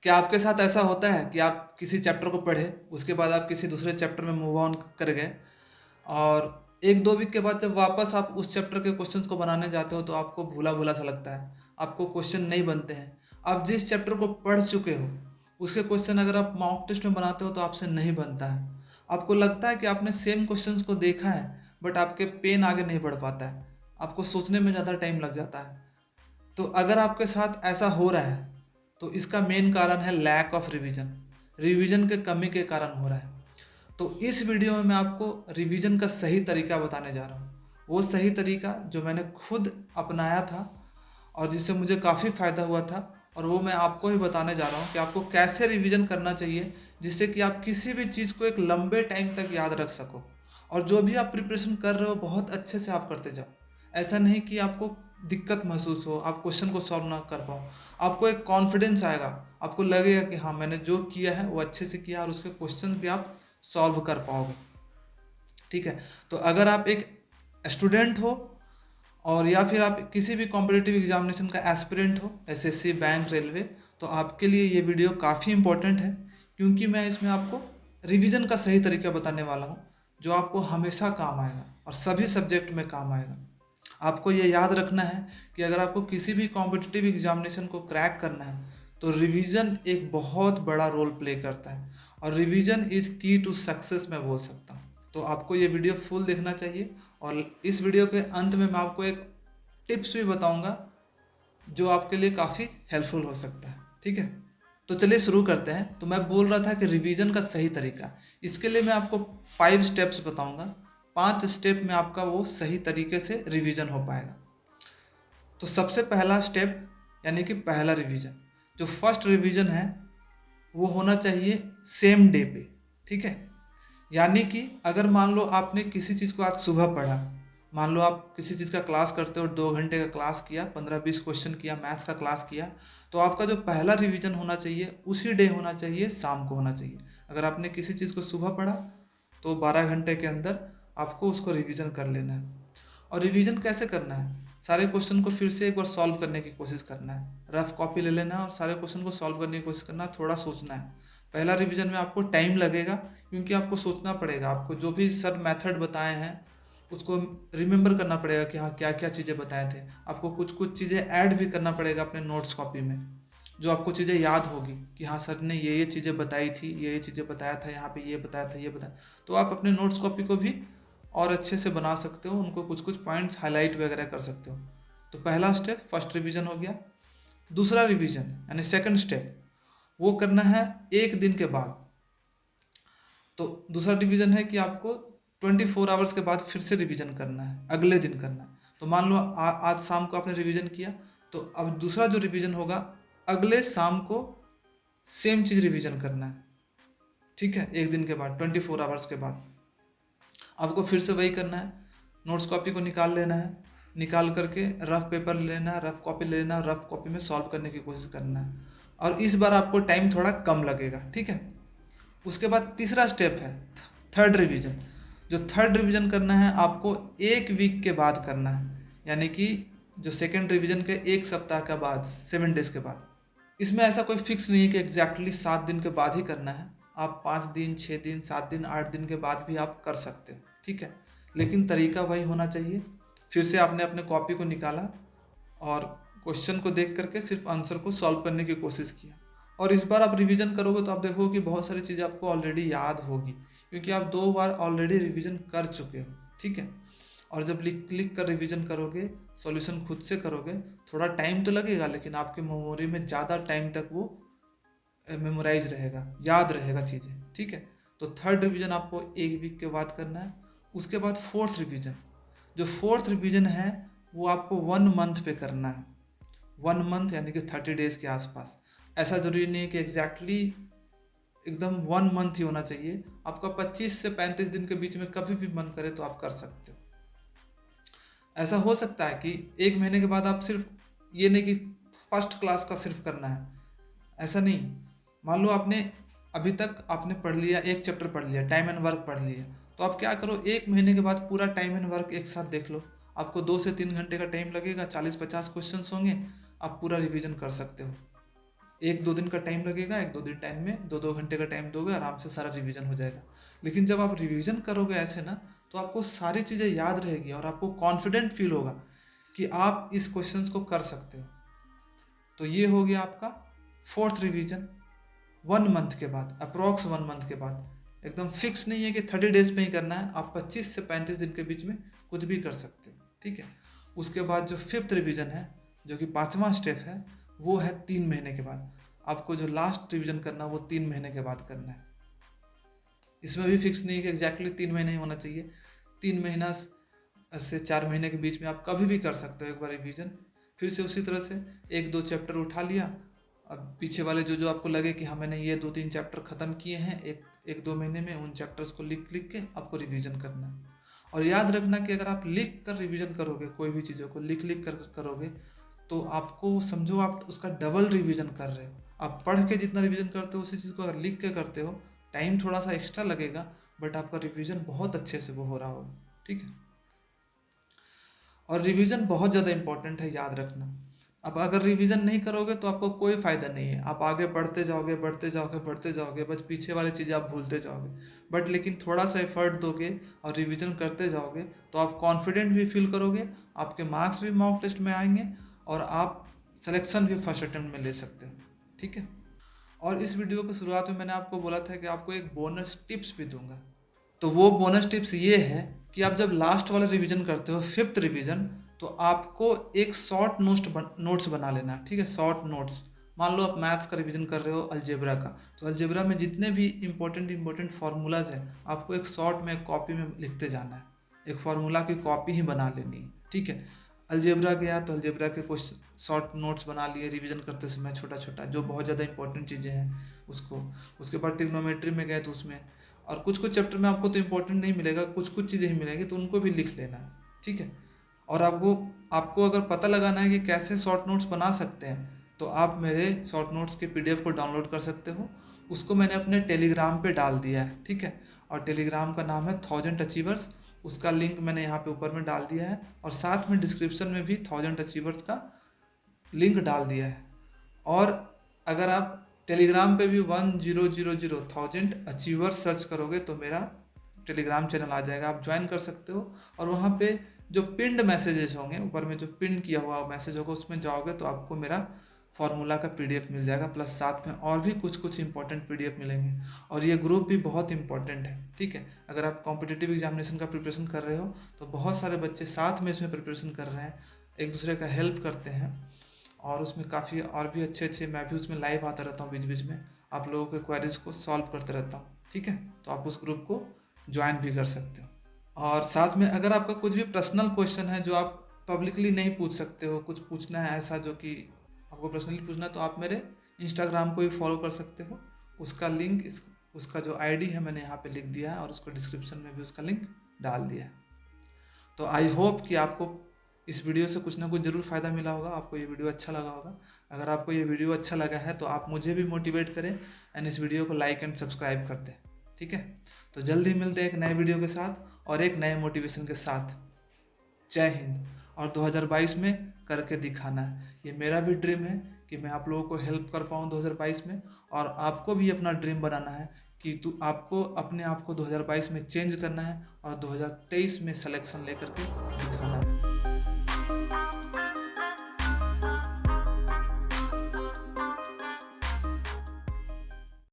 क्या आपके साथ ऐसा होता है कि आप किसी चैप्टर को पढ़े, उसके बाद आप किसी दूसरे चैप्टर में मूव ऑन कर गए और 1-2 वीक के बाद जब वापस आप उस चैप्टर के क्वेश्चंस को बनाने जाते हो तो आपको भूला-भूला सा लगता है, आपको क्वेश्चन नहीं बनते हैं। आप जिस चैप्टर को पढ़ चुके हो, उसके क्वेश्चन अगर आप मॉक टेस्ट में बनाते हो तो आपसे नहीं बनता है। आपको लगता है कि आपने सेम क्वेश्चंस को देखा है, बट आपके पेन आगे नहीं बढ़ पाता है, आपको सोचने में ज़्यादा टाइम लग जाता है। तो अगर आपके साथ ऐसा हो रहा है तो इसका मेन कारण है लैक ऑफ रिवीजन। रिवीजन के कमी के कारण हो रहा है। तो इस वीडियो में मैं आपको रिवीजन का सही तरीका बताने जा रहा हूँ। वो सही तरीका जो मैंने खुद अपनाया था और जिससे मुझे काफ़ी फ़ायदा हुआ था, और वो मैं आपको ही बताने जा रहा हूँ कि आपको कैसे रिवीजन करना चाहिए जिससे कि आप किसी भी चीज़ को एक लंबे टाइम तक याद रख सको और जो भी आप प्रिपरेशन कर रहे हो बहुत अच्छे से आप करते जाओ। ऐसा नहीं कि आपको दिक्कत महसूस हो, आप क्वेश्चन को सॉल्व ना कर पाओ। आपको एक कॉन्फिडेंस आएगा, आपको लगेगा कि हाँ मैंने जो किया है वो अच्छे से किया और उसके क्वेश्चन भी आप सॉल्व कर पाओगे। ठीक है। तो अगर आप एक स्टूडेंट हो और या फिर आप किसी भी कॉम्पिटिटिव एग्जामिनेशन का एस्पिरेंट हो, एसएससी, बैंक, रेलवे, तो आपके लिए ये वीडियो काफ़ी इंपॉर्टेंट है क्योंकि मैं इसमें आपको रिवीजन का सही तरीका बताने वाला हूँ जो आपको हमेशा काम आएगा और सभी सब्जेक्ट में काम आएगा। आपको ये याद रखना है कि अगर आपको किसी भी कॉम्पिटिटिव एग्जामिनेशन को क्रैक करना है तो रिवीजन एक बहुत बड़ा रोल प्ले करता है और रिवीजन इज़ की टू सक्सेस मैं बोल सकता हूँ। तो आपको ये वीडियो फुल देखना चाहिए और इस वीडियो के अंत में मैं आपको एक टिप्स भी बताऊंगा जो आपके लिए काफ़ी हेल्पफुल हो सकता है। ठीक है, तो चलिए शुरू करते हैं। तो मैं बोल रहा था कि रिवीजन का सही तरीका, इसके लिए मैं आपको 5 स्टेप्स बताऊंगा। 5 स्टेप में आपका वो सही तरीके से रिवीजन हो पाएगा। तो सबसे पहला स्टेप यानी कि पहला रिवीजन, जो फर्स्ट रिवीजन है वो होना चाहिए सेम डे पे। ठीक है, यानी कि अगर मान लो आपने किसी चीज़ को आज सुबह पढ़ा, मान लो आप किसी चीज़ का क्लास करते हो, 2 घंटे का क्लास किया, 15-20 क्वेश्चन किया, मैथ्स का क्लास किया, तो आपका जो पहला रिवीजन होना चाहिए उसी डे होना चाहिए, शाम को होना चाहिए। अगर आपने किसी चीज़ को सुबह पढ़ा तो 12 घंटे के अंदर आपको उसको रिवीजन कर लेना है। और रिवीजन कैसे करना है, सारे क्वेश्चन को फिर से एक बार सॉल्व करने की कोशिश करना है, रफ कॉपी ले लेना है और सारे क्वेश्चन को सॉल्व करने की कोशिश करना है, थोड़ा सोचना है। पहला रिवीजन में आपको टाइम लगेगा क्योंकि आपको सोचना पड़ेगा, आपको जो भी सर मेथड बताए हैं उसको रिमेंबर करना पड़ेगा कि हाँ क्या क्या चीज़ें बताए थे। आपको कुछ कुछ चीज़ें ऐड भी करना पड़ेगा अपने नोट्स कॉपी में, जो आपको चीज़ें याद होगी कि हाँ सर ने ये चीज़ें बताई थी, ये चीज़ें बताया था, यहाँ पे ये बताया था, ये बताया। तो आप अपने नोट्स कॉपी को भी और अच्छे से बना सकते हो, उनको कुछ कुछ पॉइंट्स हाईलाइट वगैरह कर सकते हो। तो पहला स्टेप फर्स्ट रिवीजन हो गया। दूसरा रिवीजन यानी सेकंड स्टेप वो करना है 1 दिन के बाद। तो दूसरा रिवीजन है कि आपको 24 आवर्स के बाद फिर से रिवीजन करना है, अगले दिन करना है। तो मान लो आज शाम को आपने रिवीजन किया, तो अब दूसरा जो रिवीजन होगा अगले शाम को सेम चीज़ रिवीजन करना है। ठीक है, 1 दिन के बाद 24 आवर्स के बाद आपको फिर से वही करना है। नोट्स कॉपी को निकाल लेना है, निकाल करके रफ पेपर लेना है, रफ कॉपी लेना है, रफ कॉपी में सॉल्व करने की कोशिश करना है। और इस बार आपको टाइम थोड़ा कम लगेगा। ठीक है, उसके बाद तीसरा स्टेप है थर्ड रिवीजन। जो थर्ड रिवीजन करना है आपको 1 वीक के बाद करना है, यानी कि जो सेकेंड रिवीजन के 1 सप्ताह के बाद, 7 डेज के बाद। इसमें ऐसा कोई फिक्स नहीं है कि एग्जैक्टली 7 दिन के बाद ही करना है। आप 5 दिन, 6 दिन, 7 दिन, 8 दिन के बाद भी आप कर सकते हो। ठीक है, लेकिन तरीका वही होना चाहिए। फिर से आपने अपने कॉपी को निकाला और क्वेश्चन को देख करके सिर्फ आंसर को सॉल्व करने की कोशिश किया। और इस बार आप रिवीजन करोगे तो आप देखोगे कि बहुत सारी चीज़ें आपको ऑलरेडी याद होगी क्योंकि आप 2 बार ऑलरेडी रिवीजन कर चुके हो। ठीक है, और जब लिख लिख कर रिवीजन करोगे, सॉल्यूशन खुद से करोगे, थोड़ा टाइम तो लगेगा लेकिन आपके मेमोरी में ज़्यादा टाइम तक वो मेमोराइज रहेगा, याद रहेगा चीज़ें। ठीक है, तो थर्ड रिवीजन आपको 1 वीक के बाद करना है। उसके बाद फोर्थ रिवीजन, जो फोर्थ रिवीजन है वो आपको 1 मंथ पे करना है। 1 मंथ यानी कि 30 डेज के आसपास। ऐसा ज़रूरी नहीं है कि एग्जैक्टली एकदम 1 मंथ ही होना चाहिए। आपका 25 से 35 दिन के बीच में कभी भी मन करे तो आप कर सकते हो। ऐसा हो सकता है कि 1 महीने के बाद आप सिर्फ, ये नहीं कि फर्स्ट क्लास का सिर्फ करना है, ऐसा नहीं। मान लो आपने अभी तक आपने पढ़ लिया, एक चैप्टर पढ़ लिया, टाइम एंड वर्क पढ़ लिया, तो आप क्या करो 1 महीने के बाद पूरा टाइम एंड वर्क एक साथ देख लो। आपको 2 से 3 घंटे का टाइम लगेगा, 40-50 क्वेश्चन होंगे, आप पूरा रिवीजन कर सकते हो। एक दो दिन का टाइम लगेगा, एक दो दिन टाइम में 2-2 घंटे का टाइम दोगे, आराम से सारा रिवीजन हो जाएगा। लेकिन जब आप रिवीजन करोगे ऐसे ना, तो आपको सारी चीज़ें याद रहेगी और आपको कॉन्फिडेंट फील होगा कि आप इस क्वेश्चंस को कर सकते हो। तो ये हो गया आपका फोर्थ रिवीजन 1 मंथ के बाद, अप्रॉक्स 1 मंथ के बाद। एकदम फिक्स नहीं है कि 30 डेज में ही करना है, आप 25 से 35 दिन के बीच में कुछ भी कर सकते हो, ठीक है। उसके बाद जो फिफ्थ रिवीजन है, जो कि 5वां स्टेप है, वो है 3 महीने के बाद। आपको जो लास्ट रिवीजन करना है वो 3 महीने के बाद करना है। इसमें भी फिक्स नहीं है कि एग्जैक्टली 3 महीने ही होना चाहिए। 3 महीना से 4 महीने के बीच में आप कभी भी कर सकते हो एक बार रिवीजन। फिर से उसी तरह से एक दो चैप्टर उठा लिया, अब पीछे वाले जो जो आपको लगे कि हाँ मैंने ये 2-3 चैप्टर ख़त्म किए हैं एक दो महीने में, उन चैप्टर्स को लिख लिख के आपको रिवीजन करना है। और याद रखना कि अगर आप लिख कर रिवीजन करोगे, कोई भी चीज़ों को लिख लिख कर करोगे, तो आपको समझो आप उसका डबल रिवीजन कर रहे हो। आप पढ़ के जितना रिवीजन करते हो उसी चीज़ को अगर लिख के करते हो, टाइम थोड़ा सा एक्स्ट्रा लगेगा, बट आपका रिवीजन बहुत अच्छे से वो हो रहा होगा, ठीक है। और रिवीजन बहुत ज़्यादा इंपॉर्टेंट है, याद रखना। अब अगर रिवीजन नहीं करोगे तो आपको कोई फ़ायदा नहीं है, आप आगे बढ़ते जाओगे बढ़ते जाओगे बढ़ते जाओगे, बस पीछे वाली चीज़ें आप भूलते जाओगे। बट लेकिन थोड़ा सा एफर्ट दोगे और रिवीजन करते जाओगे तो आप कॉन्फिडेंट भी फील करोगे, आपके मार्क्स भी मॉक टेस्ट में आएंगे और आप सिलेक्शन भी फर्स्ट अटेम्प्ट में ले सकते हो, ठीक है। और इस वीडियो की शुरुआत में मैंने आपको बोला था कि आपको एक बोनस टिप्स भी दूंगा। तो वो बोनस टिप्स ये है कि आप जब लास्ट वाला रिवीजन करते हो, फिफ्थ रिवीजन, तो आपको एक शॉर्ट नोट्स बना लेना, ठीक है। शॉर्ट नोट्स, मान लो आप मैथ्स का रिवीजन कर रहे हो अलजेब्रा का, तो अलजेब्रा में जितने भी इंपॉर्टेंट फार्मूलाज हैं आपको एक शॉर्ट में कॉपी में लिखते जाना है, एक फार्मूला की कॉपी ही बना लेनी है, ठीक है। अलजेब्रा गया तो अलजेब्रा के कुछ शॉर्ट नोट्स बना लिए रिवीजन करते समय, छोटा छोटा जो बहुत ज़्यादा इंपॉर्टेंट चीज़ें हैं उसको। उसके बाद ट्रिग्नोमेट्री में गए तो उसमें, और कुछ कुछ चैप्टर में आपको तो इंपॉर्टेंट नहीं मिलेगा, कुछ कुछ चीज़ें ही मिलेगी, तो उनको भी लिख लेना है, ठीक है। और आपको अगर पता लगाना है कि कैसे शॉर्ट नोट्स बना सकते हैं, तो आप मेरे शॉर्ट नोट्स के PDF को डाउनलोड कर सकते हो। उसको मैंने अपने टेलीग्राम पे डाल दिया है, ठीक है। और टेलीग्राम का नाम है 1000 अचीवर्स, उसका लिंक मैंने यहाँ पे ऊपर में डाल दिया है, और साथ में डिस्क्रिप्शन में भी 1000 अचीवर्स का लिंक डाल दिया है। और अगर आप टेलीग्राम पे भी 1000 अचीवर्स सर्च करोगे तो मेरा टेलीग्राम चैनल आ जाएगा, आप ज्वाइन कर सकते हो। और वहाँ पे जो पिंड मैसेजेस होंगे, ऊपर में जो पिन किया हुआ मैसेज होगा, उसमें जाओगे तो आपको मेरा फार्मूला का PDF मिल जाएगा, प्लस साथ में और भी कुछ कुछ इंपॉर्टेंट PDF मिलेंगे। और ये ग्रुप भी बहुत इंपॉर्टेंट है, ठीक है। अगर आप कॉम्पिटिटिव एग्जामिनेशन का प्रिपरेशन कर रहे हो तो बहुत सारे बच्चे साथ में इसमें प्रिपरेशन कर रहे हैं, एक दूसरे का हेल्प करते हैं, और उसमें काफ़ी और भी अच्छे मैं भी उसमें लाइव आता रहता हूँ बीच बीच में, आप लोगों के क्वेरीज को सॉल्व करते रहता हूँ, ठीक है। तो आप उस ग्रुप को ज्वाइन भी कर सकते हो। और साथ में अगर आपका कुछ भी पर्सनल क्वेश्चन है जो आप पब्लिकली नहीं पूछ सकते हो, कुछ पूछना है ऐसा जो कि आपको पर्सनली पूछना है, तो आप मेरे इंस्टाग्राम को भी फॉलो कर सकते हो। उसका लिंक उसका जो ID है मैंने यहाँ पे लिख दिया है, और उसको डिस्क्रिप्शन में भी उसका लिंक डाल दिया है। तो आई होप कि आपको इस वीडियो से कुछ ना कुछ ज़रूर फ़ायदा मिला होगा, आपको ये वीडियो अच्छा लगा होगा। अगर आपको ये वीडियो अच्छा लगा है तो आप मुझे भी मोटिवेट करें एंड इस वीडियो को लाइक एंड सब्सक्राइब कर दें, ठीक है। तो जल्दी मिलते हैं एक नए वीडियो के साथ और एक नए मोटिवेशन के साथ। जय हिंद। और 2022 में करके दिखाना है, ये मेरा भी ड्रीम है कि मैं आप लोगों को हेल्प कर पाऊँ 2022 में, और आपको भी अपना ड्रीम बनाना है कि आपको अपने आप को 2022 में चेंज करना है और 2023 में सिलेक्शन लेकर के दिखाना है।